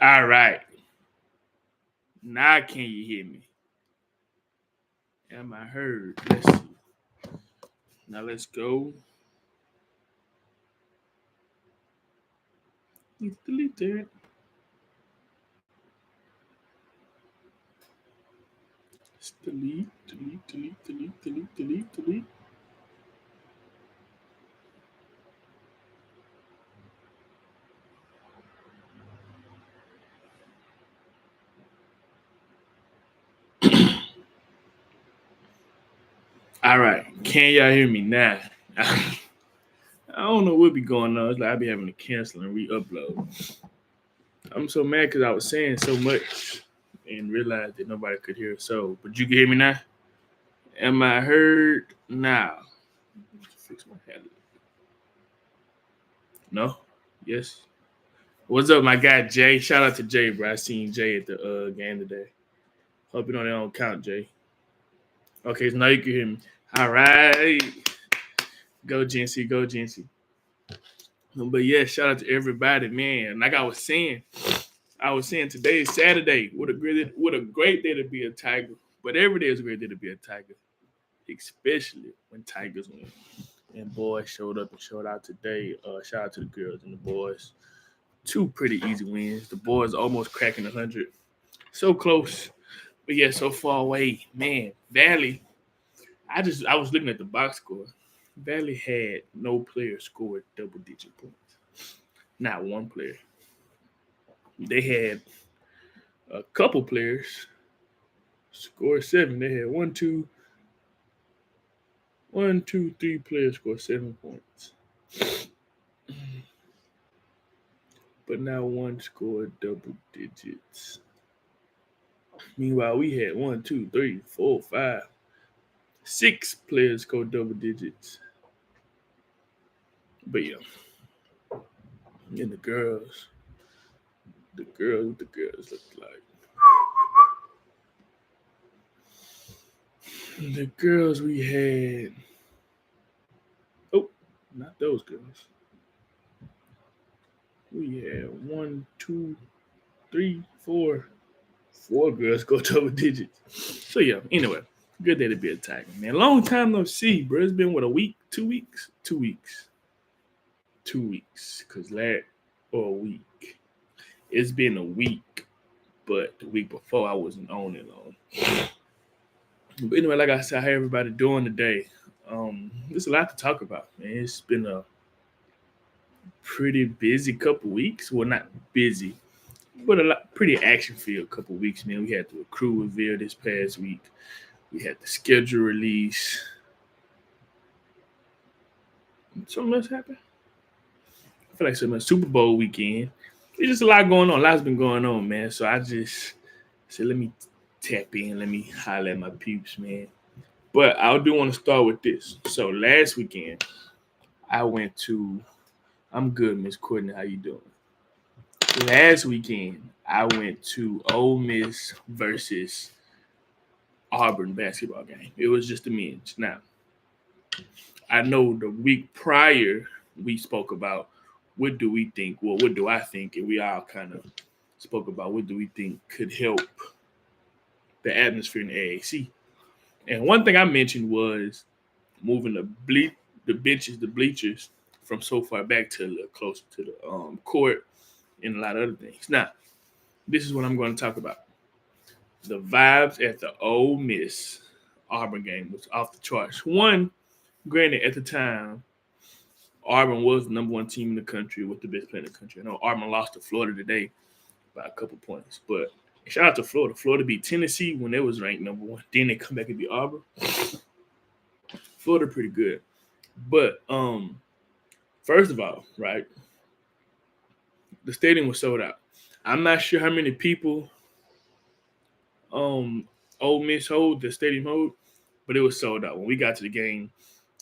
All right. Now can you hear me? Am I heard? Let's see. Now let's go. Let's delete that. Let's delete. All right. Can y'all hear me now? I don't know what be going on. It's like I be having to cancel and re-upload. I'm so mad because I was saying so much and realized that nobody could hear. So, but you can hear me now. Am I heard now? Fix my head. No. Yes. What's up, my guy Jay? Shout out to Jay, bro. I seen Jay at the game today. Hope you know they don't count, Jay. Okay, so now you can hear me. All right. Go, Jincy. Go, Jincy. But yeah, shout out to everybody, man. Like I was saying today is Saturday. What a great day to be a Tiger. But every day is a great day to be a Tiger, especially when Tigers win. And boys showed up and showed out today. Shout out to the girls and the boys. Two pretty easy wins. The boys almost cracking 100. So close. But yeah, so far away. Man, Valley. I was looking at the box score. Valley had no player scored double digit points. Not one player. They had a couple players score 7. They had one, two, three players score 7 points. But now one scored double digits. Meanwhile, we had 1, 2, 3, 4, 5, 6 players score double digits. But yeah. And the girls what the girls look like. The girls we had. Oh, not those girls. We had 1, 2, 3, 4. 4 girls go double digits. So yeah, anyway, good day to be a Tiger, man. Long time no see, bro. It's been what, a week, 2 weeks? 2 weeks. 2 weeks. Or a week. It's been a week, but the week before I wasn't on it long. But anyway, like I said, how everybody doing today? There's a lot to talk about, man. It's been a pretty busy couple weeks. Well, not busy, but pretty action filled couple weeks, man. We had the crew reveal this past week. We had the schedule release. Something else happened. I feel like something Super Bowl weekend. There's just a lot going on. A lot's been going on, man. So I just said, let me tap in. Let me holler at my peeps, man. But I do want to start with this. So last weekend, I went to. I'm good, Miss Courtney. How you doing? Last weekend, I went to Ole Miss versus Auburn basketball game. It was just the men's. Now, I know the week prior we spoke about what do we think, well, what do I think, and we all kind of spoke about what do we think could help the atmosphere in the AAC. And one thing I mentioned was moving the bleachers from so far back to a little closer to the court and a lot of other things. Now, this is what I'm going to talk about. The vibes at the Ole Miss Auburn game was off the charts. One, granted, at the time, Auburn was the number one team in the country with the best player in the country. I know Auburn lost to Florida today by a couple points, but shout out to Florida. Florida beat Tennessee when they was ranked number one. Then they come back and beat Auburn. Florida pretty good. But first of all, right, the stadium was sold out. I'm not sure how many people Ole Miss hold, the stadium hold, but it was sold out. When we got to the game,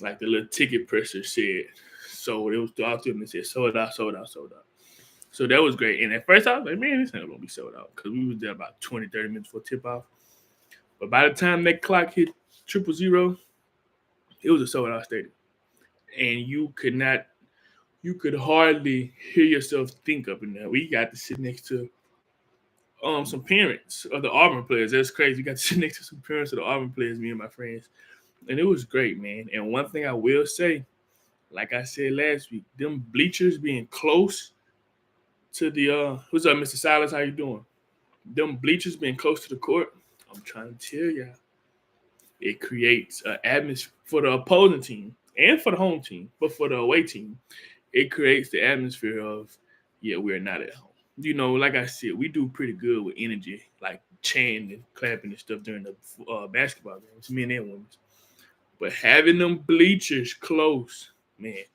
like the little ticket presser said, so it was throughout them and said sold out, sold out, sold out. So that was great. And at first I was like, man, this ain't gonna be sold out because we was there about 20, 30 minutes before tip off. But by the time that clock hit 000, it was a sold out stadium. And you could hardly hear yourself think up in there. We got to sit next to some parents of the Auburn players. That's crazy. We got to sit next to some parents of the Auburn players, me and my friends, and it was great, man. And one thing I will say, like I said last week, them bleachers being close to the what's up, Mr. Silas? How you doing? Them bleachers being close to the court. I'm trying to tell y'all, it creates an atmosphere for the opposing team and for the home team, but for the away team, it creates the atmosphere of, yeah, we're not at home. Like I said, we do pretty good with energy, like chanting and clapping and stuff during the basketball games, men and women. But having them bleachers close, man,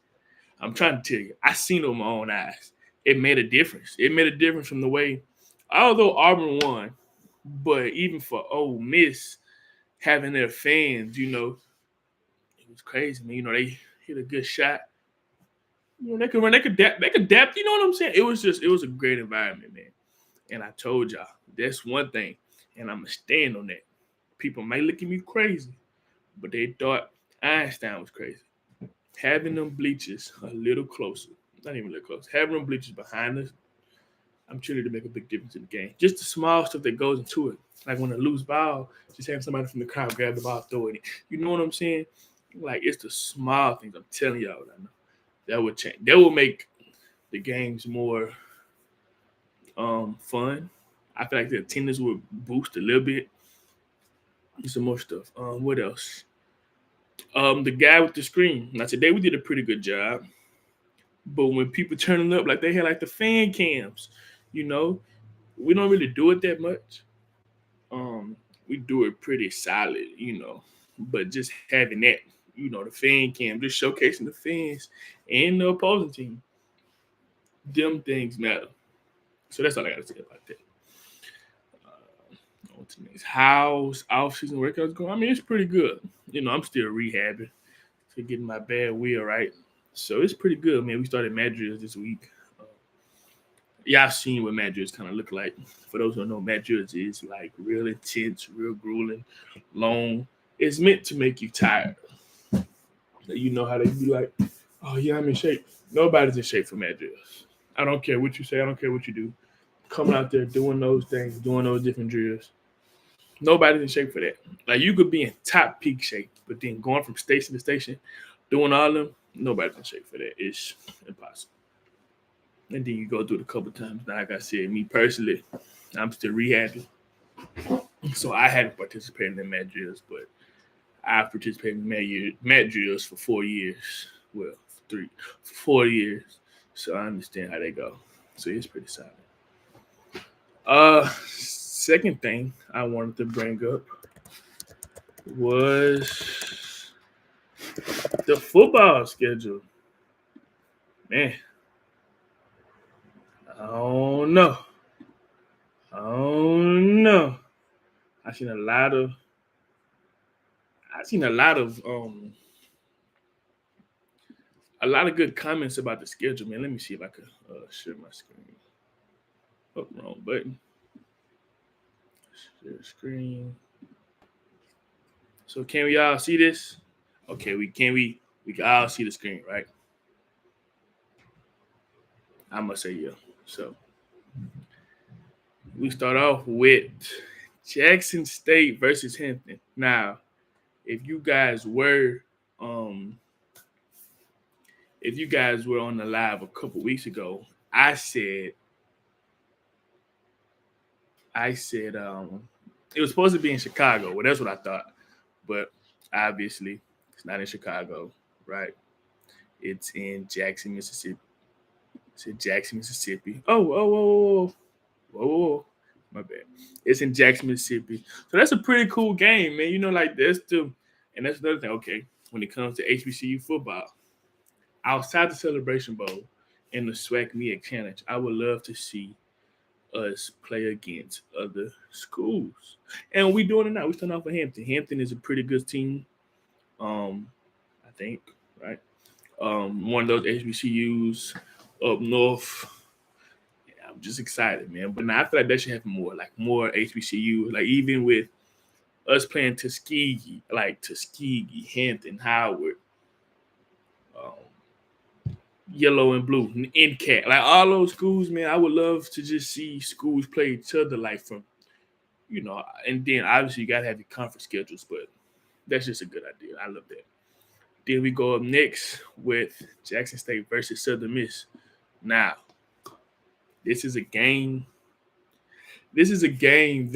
I'm trying to tell you, I seen it with my own eyes. It made a difference. It made a difference from the way, although Auburn won, but even for Ole Miss, having their fans, it was crazy, man. They hit a good shot. They could run, they could adapt. You know what I'm saying? It was a great environment, man. And I told y'all, that's one thing, and I'm gonna stand on that. People might look at me crazy, but they thought Einstein was crazy. Having them bleachers a little closer, not even a little close, having them bleachers behind us, I'm sure to make a big difference in the game. Just the small stuff that goes into it. Like when a loose ball, just having somebody from the crowd grab the ball, throw it in. You know what I'm saying? Like, it's the small things. I'm telling y'all what I know. That would change. That will make the games more fun. I feel like the attendance would boost a little bit. Some more stuff. What else? The guy with the screen. Now today we did a pretty good job. But when people turning up, like they had like the fan cams, you know, we don't really do it that much. Um, we do it pretty solid, But just having that, the fan cam, just showcasing the fans and the opposing team, them things matter. So that's all I got to say about that. On to the next. How's off-season workouts going? I mean, it's pretty good. I'm still rehabbing to getting my bad wheel right. So it's pretty good, man. We started Madrid this week. Y'all seen what Madrids kind of look like. For those who don't know, Madrids is like real intense, real grueling, long. It's meant to make you tired. You know how they be like, oh yeah, I'm in shape. Nobody's in shape for Madrids. I don't care what you say. I don't care what you do. Coming out there doing those things, doing those different drills. Nobody's in shape for that. Like you could be in top peak shape, but then going from station to station, doing all of them, nobody's in shape for that. It's impossible. And then you go through it a couple times. Now, like I said, me personally, I'm still rehabbing. So I haven't participated in mat drills, but I've participated in mat drills for 4 years. Well, 4 years. So I understand how they go. So it's pretty solid. Second thing I wanted to bring up was the football schedule. Man, I don't know. I've seen a lot of good comments about the schedule, man. Let me see if I could share my screen. Oh, wrong button. Share screen. So can we all see this? Okay, we can all see the screen, right? I must say yeah. So we start off with Jackson State versus Hampton. Now, if you guys were on the live a couple weeks ago, I said it was supposed to be in Chicago. Well, that's what I thought. But obviously it's not in Chicago, right? It's in Jackson, Mississippi. It's in Jackson, Mississippi. Whoa. My bad. It's in Jackson, Mississippi. So that's a pretty cool game, man. And that's another thing. Okay, when it comes to HBCU football, outside the Celebration Bowl and the SWAC MEAC Challenge, I would love to see us play against other schools. And we doing it now. We starting off with Hampton. Hampton is a pretty good team. I think, right? One of those HBCUs up north. Yeah, I'm just excited, man. But now I feel like that should happen more, like more HBCU. Like even with us playing Tuskegee, Hampton, Howard, yellow and blue, NCAT, like all those schools, man. I would love to just see schools play each other, like from and then obviously you gotta have your conference schedules, but that's just a good idea. I love that. Then we go up next with Jackson State versus Southern Miss. Now, this is a game. This is a game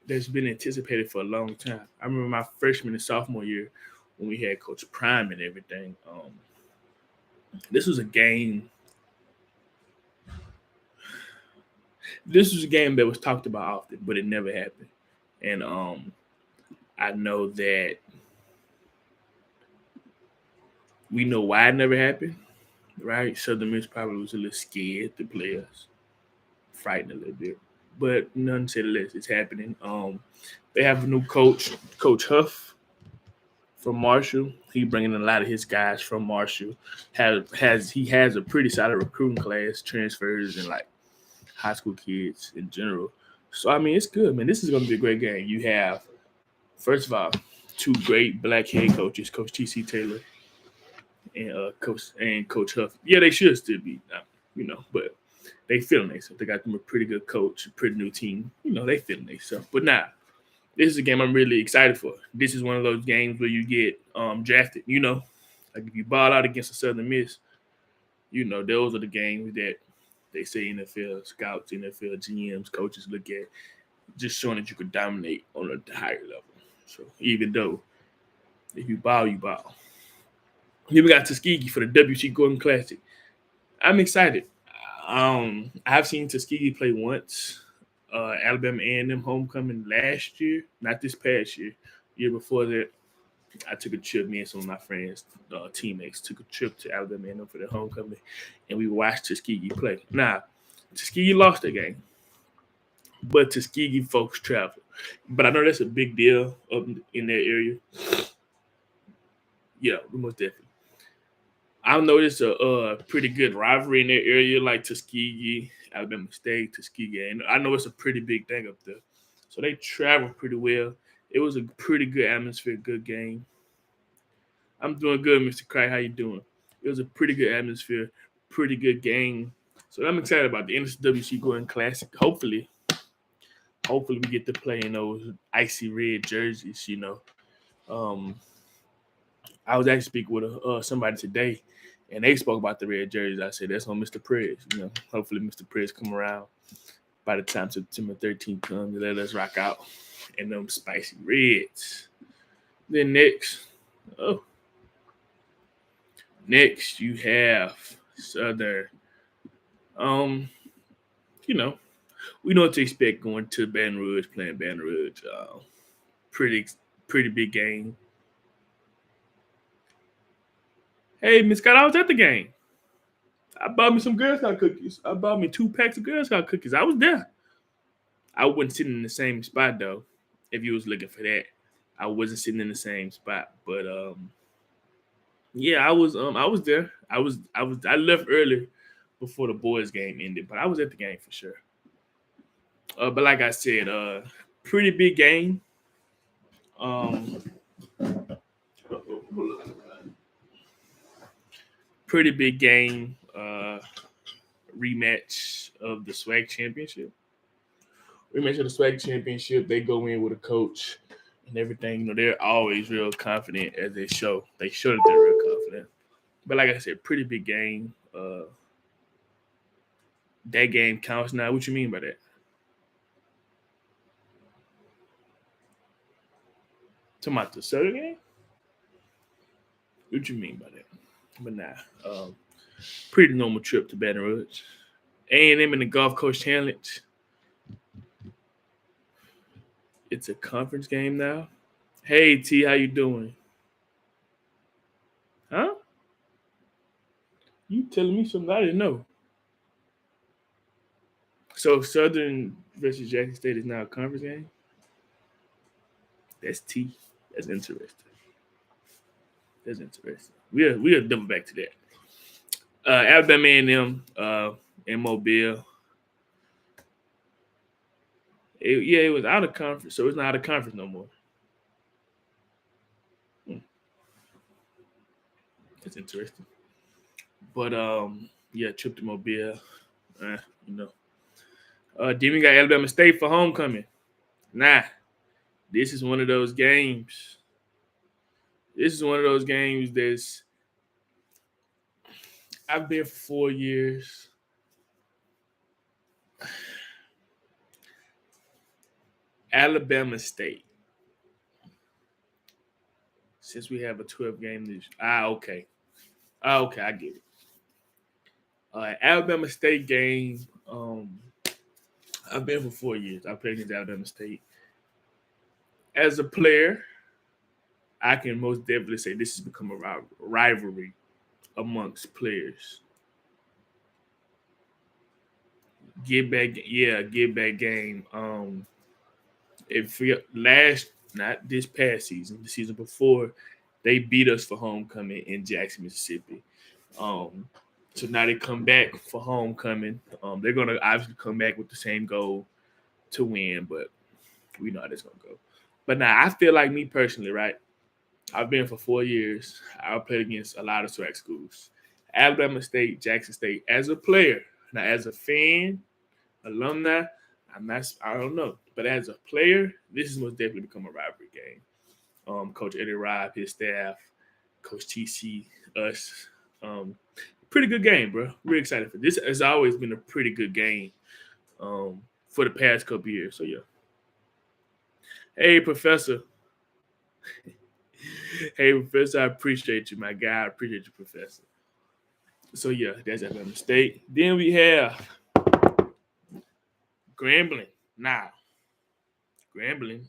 that's been anticipated for a long time. I remember my freshman and sophomore year when we had Coach Prime and everything. This was a game. This was a game that was talked about often, but it never happened. And I know that we know why it never happened, right? Southern Miss probably was a little scared to play us, frightened a little bit. But nonetheless, it's happening. They have a new coach, Coach Huff from Marshall. He bringing a lot of his guys from Marshall. He has a pretty solid recruiting class, transfers and like high school kids in general. So I mean, it's good, man. This is going to be a great game. You have first of all two great black head coaches, Coach T.C. Taylor and Coach Huff. Yeah, they should still be, but they feeling themselves. They got them a pretty good coach, a pretty new team. They feeling themselves. But now, this is a game I'm really excited for. This is one of those games where you get drafted. Like if you ball out against a Southern Miss, those are the games that they say NFL scouts, NFL GMs, coaches look at, just showing that you could dominate on a higher level. So even though if you ball, you ball. Then we got Tuskegee for the WC Gordon Classic. I'm excited. I've seen Tuskegee play once. Alabama A&M homecoming last year, not this past year. Year before that, I took a trip. Me and some of my friends, teammates, took a trip to Alabama A&M for the homecoming, and we watched Tuskegee play. Now, Tuskegee lost the game, but Tuskegee folks travel. But I know that's a big deal up in that area. Yeah, most definitely. I've noticed a pretty good rivalry in that area, like Tuskegee, Alabama State, Tuskegee, and I know it's a pretty big thing up there. So they travel pretty well. It was a pretty good atmosphere, good game. I'm doing good, Mr. Cry. How you doing? It was a pretty good atmosphere, pretty good game. So I'm excited about the NSWC Gordon Classic. Hopefully we get to play in those icy red jerseys. Um, I was actually speaking with somebody today, and they spoke about the red jerseys. I said that's on Mr. Prez. Hopefully Mr. Prez come around by the time September 13th comes and let us rock out in them spicy reds. Then next you have Southern. Um, you know, we know what to expect going to Baton Rouge, playing Baton Rouge. Pretty pretty big game. Hey, Miss Scott, I was at the game. I bought me some Girl Scout cookies. I bought me 2 packs of Girl Scout cookies. I was there. I wasn't sitting in the same spot though. If you was looking for that, I wasn't sitting in the same spot. But yeah, I was there. I left early before the boys game ended, but I was at the game for sure. But like I said, pretty big game. Um, pretty big game. Rematch of the SWAC championship. Rematch of the SWAC championship. They go in with a coach and everything. They're always real confident as they show. They show that they're real confident. But like I said, pretty big game. That game counts now. What you mean by that? Talking about the Southern game? What you mean by that? But nah, pretty normal trip to Baton Rouge. A&M in the Gulf Coast Challenge. It's a conference game now. Hey T, how you doing? Huh? You telling me something I didn't know? So Southern versus Jackson State is now a conference game. That's T. That's interesting. That's interesting. We'll double back to that. Alabama A&M in Mobile. It was out of conference, so it's not out of conference no more. Hmm, that's interesting. But yeah, trip to Mobile. You know. Then we got Alabama State for homecoming. Nah, this is one of those games. This is one of those games that's I've been for 4 years. Alabama State. Since we have a 12 game this okay. Okay, I get it. Alabama State game. I've been for 4 years. I played against Alabama State. As a player, I can most definitely say this has become a rivalry amongst players. Get back game. If we last not this past season, the season before, they beat us for homecoming in Jackson, Mississippi. Um, so now they come back for homecoming. They're gonna obviously come back with the same goal to win, but we know how that's gonna go. But now I feel like me personally, right? I've been for 4 years. I've played against a lot of SWAC schools. Alabama State, Jackson State. As a player, now as a fan, alumni, I don't know. But as a player, this has most definitely become a rivalry game. Coach Eddie Robb, his staff, Coach TC, us. Pretty good game, bro. Really excited for this. Has always been a pretty good game for the past couple years. So yeah. Hey, Professor. Hey, Professor, I appreciate you, my guy. I appreciate you, Professor. So yeah, that's Alabama State. Then we have Grambling. Now, Grambling,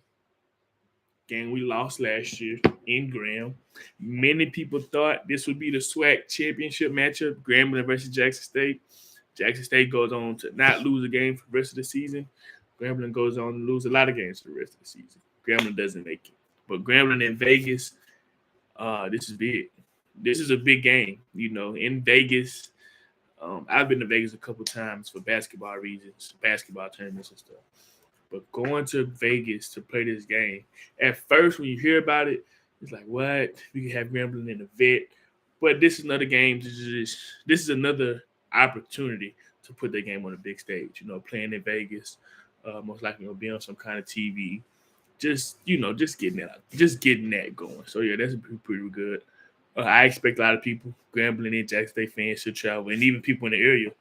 game we lost last year in Graham. Many people thought this would be the SWAC championship matchup, Grambling versus Jackson State. Jackson State goes on to not lose a game for the rest of the season. Grambling goes on to lose a lot of games for the rest of the season. Grambling doesn't make it. But Grambling in Vegas, this is big. This is a big game. You know, in Vegas, I've been to Vegas a couple times for basketball reasons, basketball tournaments and stuff. But going to Vegas to play this game, at first when you hear about it, it's like, what? We can have Grambling in the vet. But this is another game. This is another opportunity to put their game on a big stage. You know, playing in Vegas, most likely will be on some kind of TV. Just getting that going. So yeah, that's pretty good. I expect a lot of people, Grambling and Jackson State fans, should travel, and even people in the area,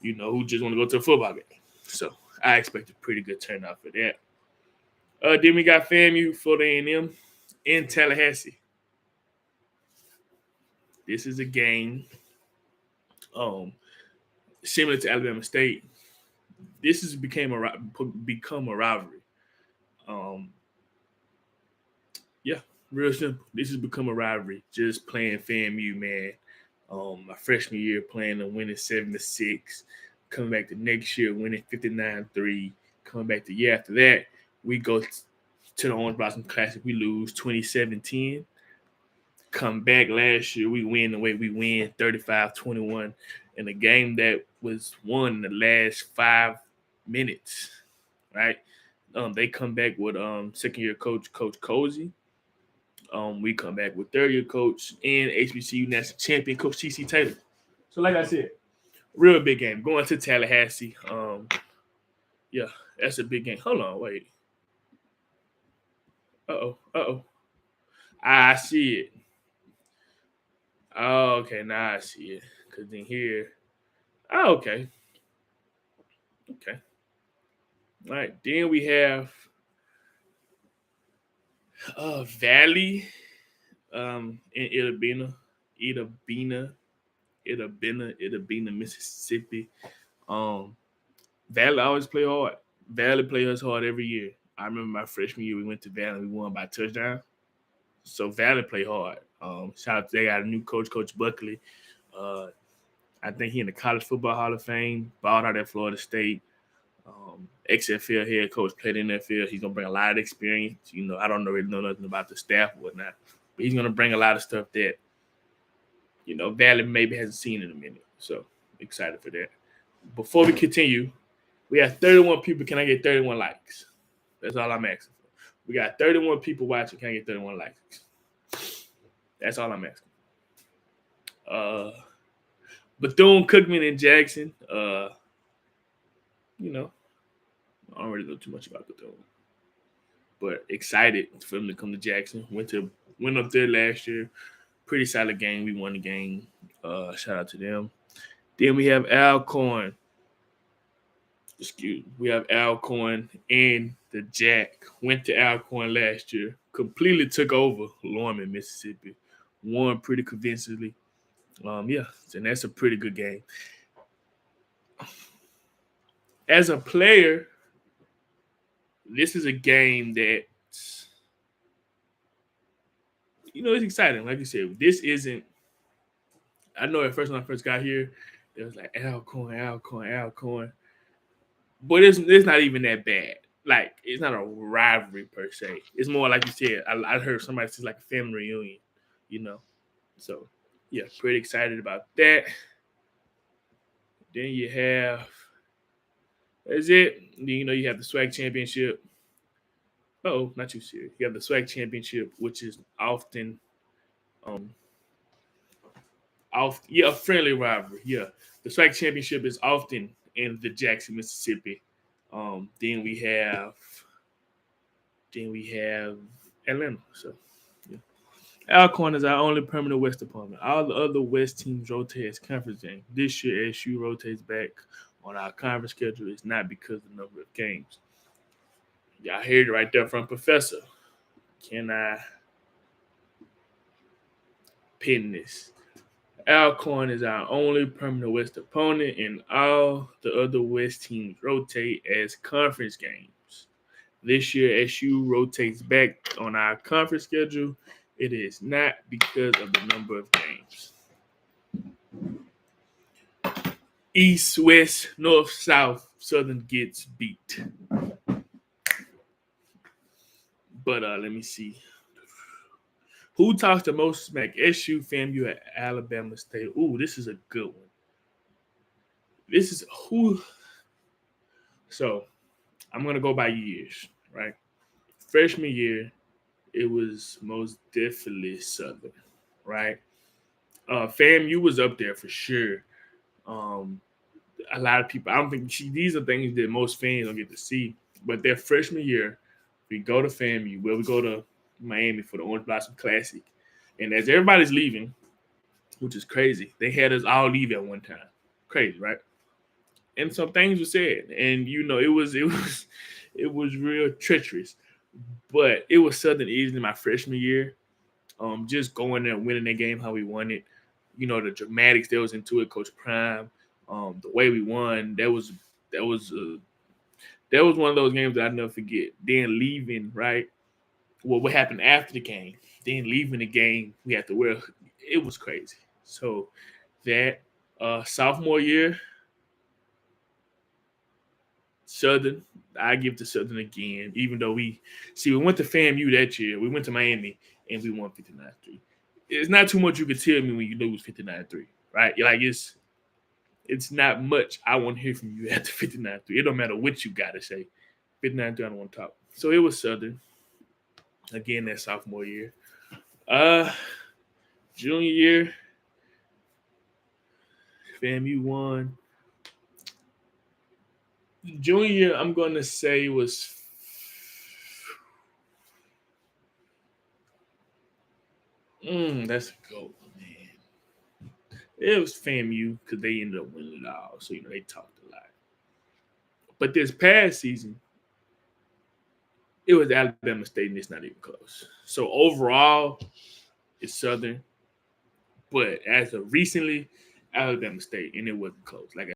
who just want to go to a football game. So I expect a pretty good turnout for that. Then we got FAMU, Florida A&M, in Tallahassee. This is a game similar to Alabama State. This has become a rivalry. Yeah, real simple. This has become a rivalry. Just playing FAMU, man. My freshman year playing and winning 7-6. Coming back the next year winning 59-3. Coming back the year after that, we go to the Orange Blossom Classic. We lose 27-10. Come back last year, we win the way we win 35-21 in a game that was won in the last 5 minutes, right? They come back with second-year coach Cozy. We come back with third-year coach and HBCU national champion Coach TC Taylor. So, like I said, real big game. Going to Tallahassee. Yeah, that's a big game. Hold on, wait. Uh-oh. I see it. Oh, okay, now I see it. Because then here. Oh, okay. Okay. All right. Then we have Valley in Itabena, Mississippi. Valley always play hard. Valley play us hard every year. I remember my freshman year we went to Valley and we won by touchdown. So Valley play hard. Shout out to they got a new coach, Coach Buckley. I think he in the College Football Hall of Fame, balled out at Florida State. XFL head coach, played in that field. He's gonna bring a lot of experience. I don't really know nothing about the staff or whatnot, but he's gonna bring a lot of stuff that Valley maybe hasn't seen in a minute. So excited for that. Before we continue, we have 31 people. Can I get 31 likes? That's all I'm asking for. We got 31 people watching. Can I get 31 likes? That's all I'm asking. Cookman, and Jackson. You know, I don't really know too much about Bethune, but excited for him to come to Jackson. Went up there last year. Pretty solid game. We won the game. Shout out to them. Then we have Alcorn. We have Alcorn and the Jack. Went to Alcorn last year. Completely took over Lorman, Mississippi. Won pretty convincingly. Yeah, and that's a pretty good game. As a player, this is a game that it's exciting. Like you said, this isn't. I know at first when I first got here, it was like Alcorn, Alcorn, Alcorn, but it's not even that bad. Like it's not a rivalry per se. It's more like you said. I heard somebody say like a family reunion, you know. So yeah, pretty excited about that. Then you have that's it. Then, you have the SWAC championship. Oh, not too serious. You have the SWAC championship, which is often um a friendly rivalry. Yeah. The SWAC championship is often in the Jackson, Mississippi. Then we have Atlanta. So yeah. Alcorn is our only permanent West opponent. All the other West teams rotate as conference games. This year, SU rotates back on our conference schedule. It's not because of the number of games. Y'all heard it right there from Professor. Can I pin this? Alcorn is our only permanent West opponent, and all the other West teams rotate as conference games. This year, SU rotates back on our conference schedule. It is not because of the number of games. East, West, North, South, Southern gets beat. But let me see. Who talks the most smack? SU, FAMU, at Alabama State. Ooh, this is a good one. This is who. So I'm gonna go by years, right? Freshman year, it was most definitely Southern, right? FAMU was up there for sure. Um, a lot of people, I don't think these are things that most fans don't get to see. But their freshman year, we go to FAMU, we go to Miami for the Orange Blossom Classic. And as everybody's leaving, which is crazy, they had us all leave at one time. Crazy, right? And some things were said. And it was real treacherous. But it was Southern easily my freshman year. Just going there and winning that game how we won it. The dramatics that was into it, Coach Prime, the way we won, that was one of those games that I never forget. Then leaving, right? Well, what happened after the game? Then leaving the game, we had to wear. It was crazy. So that sophomore year, Southern, I give to Southern again. Even though we went to FAMU that year, we went to Miami and we won 59-3. It's not too much you can tell me when you lose 59-3, right? You're like it's not much I want to hear from you after 59-3. It don't matter what you got to say. 59-3, I don't want to talk. So it was Southern. Again, that sophomore year. Junior year, FAMU won. Junior year, I'm going to say was that's a goal, man. It was FAMU because they ended up winning it all. So, they talked a lot. But this past season, it was Alabama State, and it's not even close. So, overall, it's Southern. But as of recently, Alabama State, and it wasn't close. Like